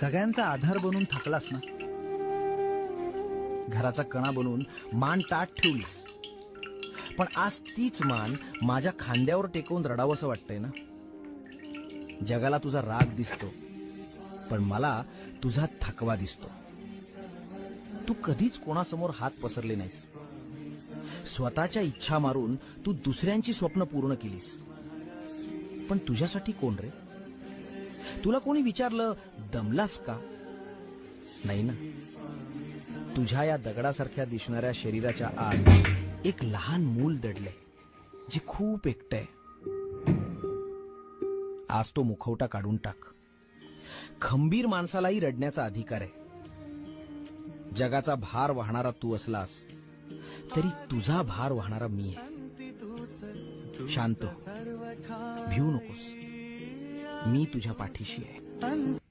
सगळ्यांचा आधार बनून थकलास ना, घराचा कणा बनून मान ताठ ठेवलीस, पण आज तीच मान माझ्या खांद्यावर टेकवून रडावंसं वाटतंय ना. जगाला तुझा राग दिसतो, पण मला तुझा थकवा दिसतो. तू कधीच कोणासमोर हात पसरले नाहीस. स्वतःच्या इच्छा मारून तू दुसऱ्यांची स्वप्न पूर्ण केलीस. पण तुझ्यासाठी कोण रे? तुला कोणी विचारलं दमलास का? नाही ना. तुझ्या या दगडासारख्या दिसणाऱ्या शरीराच्या आत एक लहान मूल दडलंय, जे खूप एकटंय. आज तो मुखवटा काढून टाक. खंबीर माणसालाही रडण्याचा अधिकार आहे. जगाचा भार वाहणारा तू असलास तरी तुझा भार वाहणारा मी आहे. शांत हो, भिवू नकोस. मी तुझ्या पाठीशी आहे.